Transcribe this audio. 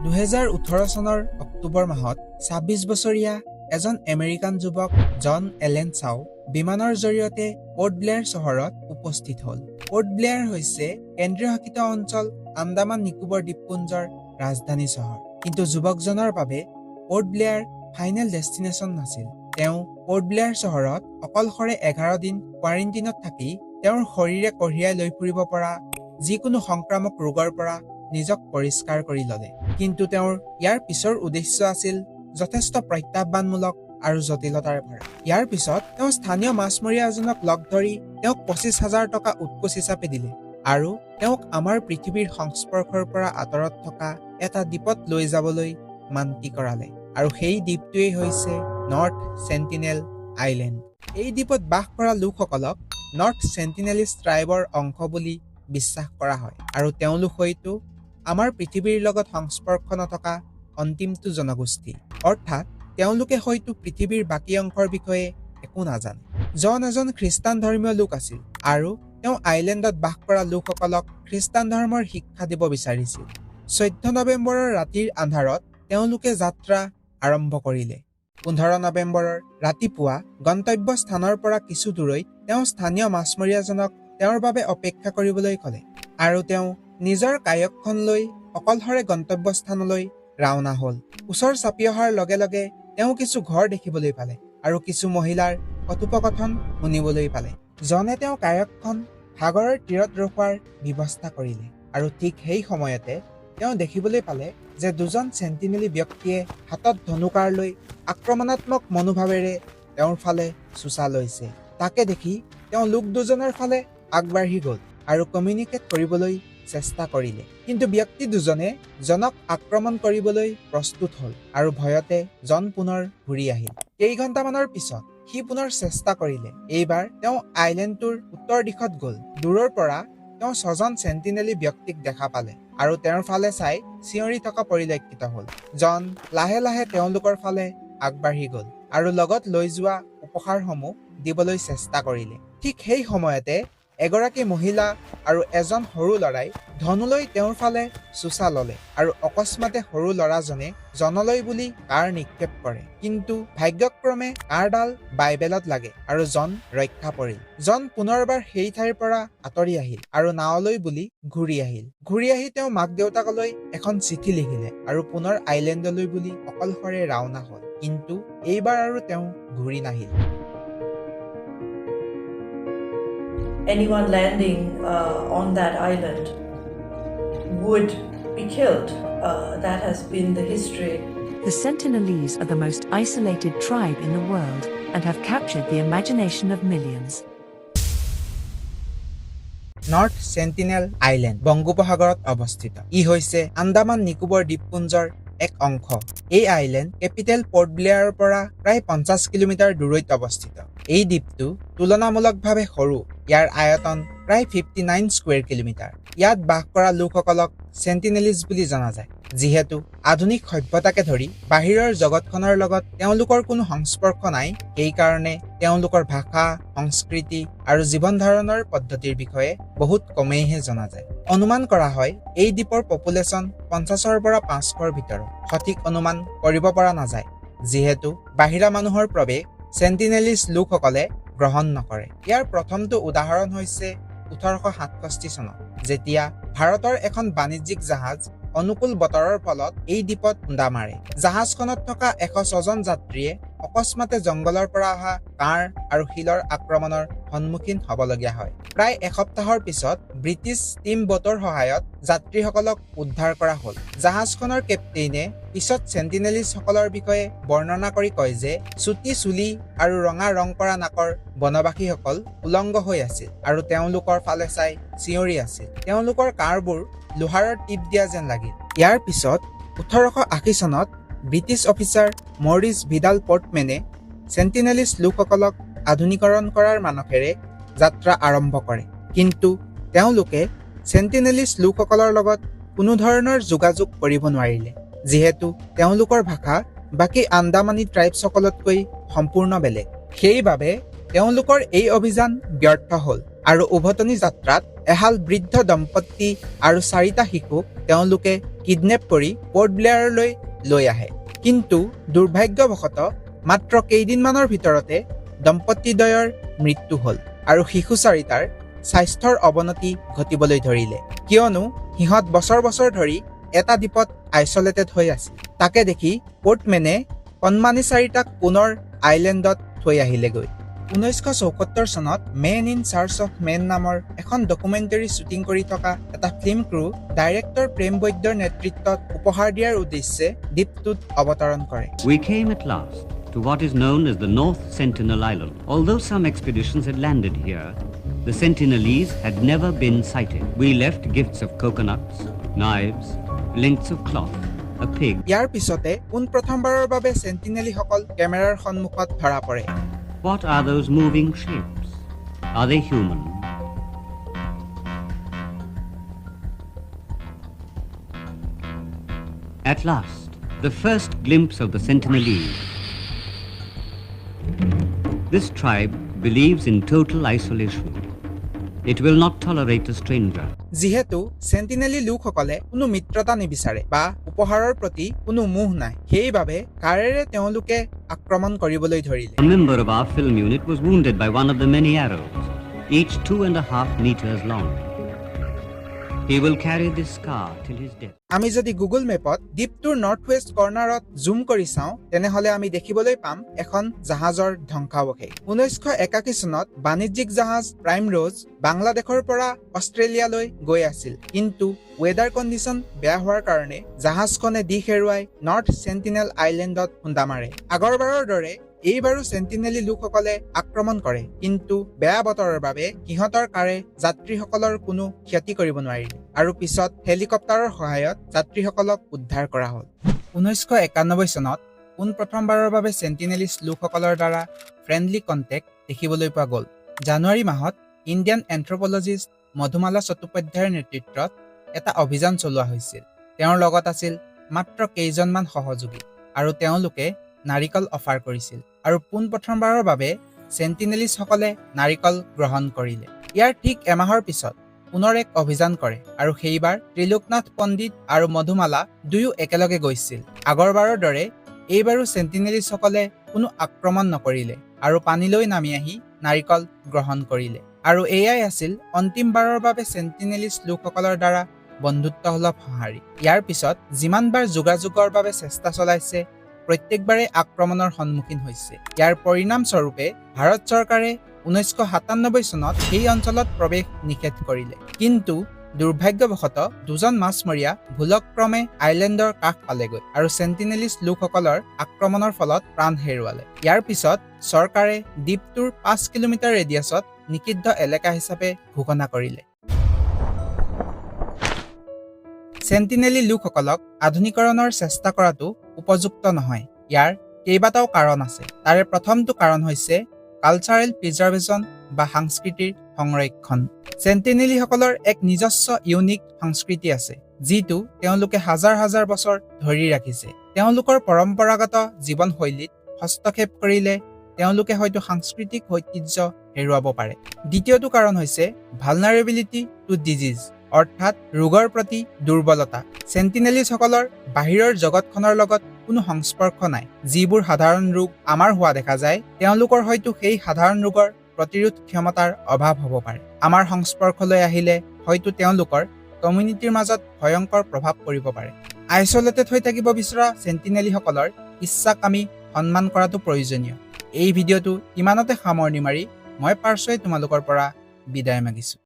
2018 চনৰ অক্টোবৰ মাহত 26 বছৰীয়া এজন আমেৰিকান যুৱক জন এলেন চাও বিমানৰ জৰিয়তে পোৰ্ট ব্লেয়াৰ চহৰত উপস্থিত হ'ল। পোৰ্ট ব্লেয়াৰ হৈছে কেন্দ্ৰীয় শাসিত অঞ্চল আন্দামান নিকোবৰ দ্বীপপুঞ্জৰ ৰাজধানী চহৰ। কিন্তু যুৱকজনৰ বাবে পোৰ্ট ব্লেয়াৰ ফাইনেল ডেষ্টিনেশ্যন নাছিল। তেওঁ পোৰ্ট ব্লেয়াৰ চহৰত অকলশৰে 11 দিন কোৱাৰেণ্টিনত থাকি তেওঁৰ শৰীৰে কঢ়িয়াই লৈ ফুৰিব পৰা যিকোনো সংক্ৰামক ৰোগৰ পৰা নিজক পৰিষ্কাৰ কৰি ল'লে। কিন্তু তেওঁৰ ইয়াৰ পিছৰ উদ্দেশ্য আছিল যথেষ্ট প্ৰত্যাহ্বানমূলক আৰু জটিলতাৰে ভৰা। ইয়াৰ পিছত তেওঁ স্থানীয় মাছমৰীয়া এজনক লগ ধৰি তেওঁক 25,000 টকা উৎকোচ হিচাপে দিলে আৰু তেওঁক আমাৰ পৃথিৱীৰ সংস্পৰ্শৰ পৰা আঁতৰত থকা এটা দ্বীপত লৈ যাবলৈ মান্তি কৰালে। আৰু সেই দ্বীপটোৱেই হৈছে নৰ্থ চেণ্টিনেল আইলেণ্ড। এই দ্বীপত বাস কৰা লোকসকলক নৰ্থ চেণ্টিনেলিজ ট্ৰাইবৰ অংশ বুলি বিশ্বাস কৰা হয় আৰু তেওঁলোক হয়তো আমাৰ পৃথিৱীৰ লগত সংস্পৰ্শ নথকা অন্তিমটো জনগোষ্ঠী, অৰ্থাৎ তেওঁলোকে হয়তো পৃথিৱীৰ বাকী অংশৰ বিষয়ে একো নাজানে। জন এজন খ্ৰীষ্টান ধৰ্মীয় লোক আছিল আৰু তেওঁ আইলেণ্ডত বাস কৰা লোকসকলক খ্ৰীষ্টান ধৰ্মৰ শিক্ষা দিব বিচাৰিছিল। 14 নৱেম্বৰৰ ৰাতিৰ আন্ধাৰত তেওঁলোকে যাত্ৰা আৰম্ভ কৰিলে। 15 নৱেম্বৰৰ ৰাতিপুৱা গন্তব্য স্থানৰ পৰা কিছু দূৰৈত তেওঁ স্থানীয় মাছমৰীয়াজনক তেওঁৰ বাবে অপেক্ষা কৰিবলৈ ক'লে আৰু তেওঁ নিজৰ কায়কখন লৈ অকলশৰে গন্তব্যস্থানলৈ ৰাওনা হ'ল। ওচৰ চাপি অহাৰ লগে লগে তেওঁ কিছু ঘৰ দেখিবলৈ পালে আৰু কিছু মহিলাৰ কথোপকথন শুনিবলৈ পালে। জনে তেওঁ কায়কখন সাগৰৰ তীৰত ৰখোৱাৰ ব্যৱস্থা কৰিলে আৰু ঠিক সেই সময়তে তেওঁ দেখিবলৈ পালে যে দুজন চেণ্টিনেলী ব্যক্তিয়ে হাতত ধনুকাৰ লৈ আক্ৰমণাত্মক মনোভাৱেৰে তেওঁৰ ফালে চোচা লৈছে। তাকে দেখি তেওঁ লোক দুজনৰ ফালে আগবাঢ়ি গ'ল আৰু কমিউনিকেট কৰিবলৈ চেষ্টা কৰিলে। কিন্তু ব্যক্তি দুজনে জনক আক্ৰমণ কৰিবলৈ প্ৰস্তুত হ'ল আৰু ভয়তে জন পুনৰ ঘূৰি আহিল। কেইঘণ্টামানৰ পিছত সি পুনৰ চেষ্টা কৰিলে। এইবাৰ তেওঁ আইলেণ্ডটোৰ উত্তৰ দিশত গ'ল। দূৰৰ পৰা তেওঁ 6জন চেণ্টিনেলী ব্যক্তিক দেখা পালে আৰু তেওঁৰ ফালে চাই চিঞৰি থকা পৰিলক্ষিত হ'ল। জন লাহে লাহে তেওঁলোকৰ ফালে আগবাঢ়ি গ'ল আৰু লগত লৈ যোৱা উপহাৰসমূহ দিবলৈ চেষ্টা কৰিলে। ঠিক সেই সময়তে এগৰাকী মহিলা আৰু এজন সৰু ল'ৰাই ধনুলৈ তেওঁৰ ফালে চোচা ল'লে আৰু অকস্মাতে সৰু ল'ৰাজনে জনলৈ বুলি কাঁড় নিক্ষেপ কৰে। কিন্তু ভাগ্যক্ৰমে কাঁড়ডাল বাইবেলত লাগে আৰু জন ৰক্ষা পৰিল। জন পুনৰবাৰ সেই ঠাইৰ পৰা আঁতৰি আহিল আৰু নাৱলৈ বুলি ঘূৰি আহিল। ঘূৰি আহি তেওঁ মাক দেউতাকলৈ এখন চিঠি লিখিলে আৰু পুনৰ আইলেণ্ডলৈ বুলি অকলশৰে ৰাওনা হ'ল। কিন্তু এইবাৰ আৰু তেওঁ ঘূৰি নাহিল। Anyone landing on that island would be killed. That has been the history. The Sentinelese are the most isolated tribe in the world and have captured the imagination of millions. North sentinel island বংগোপসাগৰত অৱস্থিত। ই হৈছে আন্দামান নিকোবৰ দ্বীপপুঞ্জৰ এক অংশ। এই island capital port ব্লেয়াৰৰ পৰা প্ৰায় 50 kilometre দূৰৈত অৱস্থিত। এই দ্বীপটো তুলনামূলকভাৱে সৰু। ইয়াৰ আয়তন প্ৰায় 59 স্কুৱেৰ কিলোমিটাৰ। ইয়াত বাস কৰা লোকসকলক চেণ্টিনেলিজ বুলি জনা যায়। যিহেতু আধুনিক সভ্যতাকে ধৰি বাহিৰৰ জগতখনৰ লগত তেওঁলোকৰ কোনো সংস্পৰ্শ নাই, সেইকাৰণে তেওঁলোকৰ ভাষা, সংস্কৃতি আৰু জীৱন ধাৰণৰ পদ্ধতিৰ বিষয়ে বহুত কমেইহে জনা যায়। অনুমান কৰা হয় এই দ্বীপৰ পপুলেশ্যন 50ৰ পৰা 500ৰ ভিতৰত। সঠিক অনুমান কৰিব পৰা নাযায় যিহেতু বাহিৰা মানুহৰ প্ৰৱেশ চেণ্টিনেলিজ লোকসকলে গ্ৰহণ নকৰে। ইয়াৰ প্ৰথমটো উদাহৰণ হৈছে 1867 চনত, যেতিয়া ভাৰতৰ এখন বাণিজ্যিক জাহাজ অনুকূল বতৰৰ ফলত এই দ্বীপত খুন্দা মাৰে। জাহাজখনত থকা 106জন যাত্ৰীয়ে অকস্মাতে জংঘলৰ পৰা অহা কাঁড় আৰু শিলৰ আক্ৰমণৰ সন্মুখীন হ'বলগীয়া হয়। প্ৰায় এসপ্তাহৰ পিছত ব্ৰিটিছ টিম বোটৰ সহায়ত যাত্ৰীসকলক উদ্ধাৰ কৰা হ'ল। জাহাজখনৰ কেপ্টেইনে পিছত চেণ্টিনেলিজসকলৰ বিষয়ে বৰ্ণনা কৰি কয় যে চুটি চুলি আৰু ৰঙা ৰং কৰা নাকৰ বনবাসীসকল উলংগ হৈ আছিল আৰু তেওঁলোকৰ ফালে চাই চিঞৰি আছিল। তেওঁলোকৰ কাঁড়বোৰ লোহাৰৰ টিপ দিয়া যেন লাগিল। ইয়াৰ পিছত 1880 চনত ব্ৰিটিছ অফিচাৰ মৰিছ ভিডাল পৰ্টমেনে চেণ্টিনেলিজ লোকসকলক আধুনিকৰণ কৰাৰ মানসেৰে যাত্ৰা আৰম্ভ কৰে। কিন্তু তেওঁলোকে চেণ্টিনেলিজ লোকসকলৰ লগত কোনো ধৰণৰ যোগাযোগ কৰিব নোৱাৰিলে, যিহেতু তেওঁলোকৰ ভাষা বাকী আন্দামানী ট্ৰাইবসকলতকৈ সম্পূৰ্ণ বেলেগ। সেইবাবে তেওঁলোকৰ এই অভিযান ব্যৰ্থ হ'ল আৰু উভতনি যাত্ৰাত এহাল বৃদ্ধ দম্পতি আৰু 4টা শিশুক তেওঁলোকে কিডনেপ কৰি পৰ্ট ব্লেয়াৰলৈ লৈ আহে। কিন্তু দুৰ্ভাগ্যবশতঃ মাত্ৰ কেইদিনমানৰ ভিতৰতে দম্পতিদ্বয়ৰ মৃত্যু হ'ল আৰু শিশু 4টাৰ স্বাস্থ্যৰ অৱনতি ঘটিবলৈ ধৰিলে, কিয়নো সিহঁত বছৰ বছৰ ধৰি এটা দ্বীপত আইচলেটেড হৈ আছিল। তাকে দেখি পৰ্টমেনে কণমানি 4টাক পুনৰ আইলেণ্ডত থৈ আহিলেগৈ। 1974 চনত man in search of man নামৰ এখন ডকুমেণ্টাৰী শ্বুটিং কৰি থকা এটা ফিল্ম ক্ৰু ডাইৰেক্টৰ প্ৰেম বৈদ্যৰ নেতৃত্বত উপহাৰ দিয়াৰ উদ্দেশ্যে দ্বীপটোত অৱতৰণ কৰে। We came at last to what is known as the North Sentinel Island. Although some expeditions had landed here, the Sentinelese had never been sighted. We left gifts of coconuts, knives, lengths of cloth, a pig. ইয়াৰ পিছতে প্ৰথমবাৰৰ বাবে সেন্টিনেলীসকল কেমেৰাৰ সন্মুখত ধৰা পৰে। What are those moving shapes? Are they human? At last, the first glimpse of the Sentinelese. This tribe believes in total isolation. It will not tolerate a stranger. যিহেতু সেন্টিনেলী লোকসকলে কোনো মিত্ৰতা নিবিচাৰে বা উপহাৰৰ প্ৰতি কোনো মোহ নাই, সেইবাবে কাৰেৰে তেওঁলোকে আক্ৰমণ কৰিবলৈ ধৰিলে। A member of our film unit was wounded by one of the many arrows, each 2.5 meters long. He will carry this scar till his death. আমি যদি গুগল মেপত দ্বীপটোৰ নৰ্থ ৱেষ্ট কৰ্নাৰত জুম কৰি চাওঁ, তেনেহলে আমি দেখিবলৈ পাম এখন জাহাজৰ ধ্বংসাৱশেষ। 1981 চনত বাণিজ্যিক জাহাজ প্ৰাইম ৰ'জ বাংলাদেশৰ পৰা অষ্ট্ৰেলিয়ালৈ গৈ আছিল, কিন্তু ৱেডাৰ কণ্ডিশ্যন বেয়া হোৱাৰ কাৰণে জাহাজখনে দিশ হেৰুৱাই নৰ্থ চেণ্টিনেল আইলেণ্ডত খুন্দা মাৰে। আগৰবাৰৰ দৰে এইবাৰো সেন্টিনেলী লোকসকলে আক্ৰমণ কৰে, কিন্তু বেয়া বতৰৰ বাবে সিহঁতৰ কাৰে যাত্ৰীসকলৰ কোনো ক্ষতি কৰিব নোৱাৰিলে আৰু পিছত হেলিকপ্টাৰৰ সহায়ত যাত্ৰীসকলক উদ্ধাৰ কৰা হ'ল। 1991 চনত প্ৰথমবাৰৰ বাবে সেন্টিনেলিজ লোকসকলৰ দ্বাৰা ফ্ৰেণ্ডলি কণ্টেক্ট দেখিবলৈ পোৱা গ'ল। জানুৱাৰী মাহত ইণ্ডিয়ান এন্থ্ৰপলজিষ্ট মধুমালা চট্টোপাধ্যায়ৰ নেতৃত্বত এটা অভিযান চলোৱা হৈছিল। তেওঁৰ লগত আছিল মাত্ৰ কেইজনমান সহযোগী আৰু তেওঁলোকে নাৰিকল অফাৰ কৰিছিল আৰু প্ৰথমবাৰৰ বাবে সেন্টিনেলিজসকলে নাৰিকল গ্ৰহণ কৰিলে। ইয়াৰ ঠিক এমাহৰ পিছত পুনৰ এক অভিযান কৰে আৰু সেইবাৰ ত্ৰিলোকনাথ পণ্ডিত আৰু মধুমালা দুয়ো একেলগে গৈছিল। আগৰবাৰৰ দৰে এইবাৰো সেন্টিনেলিজসকলে কোনো আক্ৰমণ নকৰিলে আৰু পানীলৈ নামি আহি নাৰিকল গ্ৰহণ কৰিলে। আৰু এয়াই আছিল অন্তিমবাৰৰ বাবে সেন্টিনেলিজ লোকসকলৰ দ্বাৰা বন্ধুত্বসুলভ সঁহাৰি। ইয়াৰ পিছত যিমানবাৰ যোগাযোগৰ বাবে চেষ্টা চলাইছে, প্ৰত্যেকবাৰে আক্ৰমণৰ সন্মুখীন হৈছে। ইয়াৰ পৰিণামস্বৰূপে ভাৰত চৰকাৰে 1997 চনত সেই অঞ্চলত প্ৰৱেশ নিষেধ কৰিলে, কিন্তু দুৰ্ভাগ্যবশতঃ দুজন মাছমৰীয়া ভুলক্ৰমে আইলেণ্ডৰ কাষ পালেগৈ আৰু সেন্টিনেলিজ লোকসকলৰ আক্ৰমণৰ ফলত প্ৰাণ হেৰুৱালে। ইয়াৰ পিছত চৰকাৰে দ্বীপটোৰ 5 কিলোমিটাৰ ৰেডিয়াছত নিষিদ্ধ এলেকা হিচাপে ঘোষণা কৰিলে। সেন্টিনেলী লোকসকলক আধুনিকৰণৰ চেষ্টা কৰাটো উপযুক্ত নহয়। ইয়াৰ কেইবাটাও কাৰণ আছে। তাৰে প্ৰথমটো কাৰণ হৈছে কালচাৰেল প্ৰিজাৰ্ভেশ্যন বা সাংস্কৃতিৰ সংৰক্ষণ। সেন্টিনেলীসকলৰ এক নিজস্ব ইউনিক সংস্কৃতি আছে, যিটো তেওঁলোকে হাজাৰ হাজাৰ বছৰ ধৰি ৰাখিছে। তেওঁলোকৰ পৰম্পৰাগত জীৱনশৈলীত হস্তক্ষেপ কৰিলে তেওঁলোকে হয়তো সাংস্কৃতিক ঐতিহ্য হেৰুৱাব পাৰে। দ্বিতীয়টো কাৰণ হৈছে ভালনাৰেবিলিটি টু ডিজিজ, অৰ্থাৎ ৰোগৰ প্ৰতি দুৰ্বলতা। সেন্টিনেলিজসকলৰ বাহিৰৰ জগতখনৰ লগত কোনো সংস্পৰ্শ নাই। যিবোৰ সাধাৰণ ৰোগ আমাৰ হোৱা দেখা যায়, তেওঁলোকৰ হয়তো সেই সাধাৰণ ৰোগৰ প্ৰতিৰোধ ক্ষমতাৰ অভাৱ হ'ব পাৰে। আমাৰ সংস্পৰ্শলৈ আহিলে হয়তো তেওঁলোকৰ কমিউনিটিৰ মাজত ভয়ংকৰ প্ৰভাৱ পৰিব পাৰে। আইচলেটেড হৈ থাকিব বিচৰা সেন্টিনেলীসকলৰ ইচ্ছাক আমি সন্মান কৰাটো প্ৰয়োজনীয়। এই ভিডিঅ'টো ইমানতে সামৰণি মাৰি মই পাৰ্শ্বই তোমালোকৰ পৰা বিদায় মাগিছোঁ।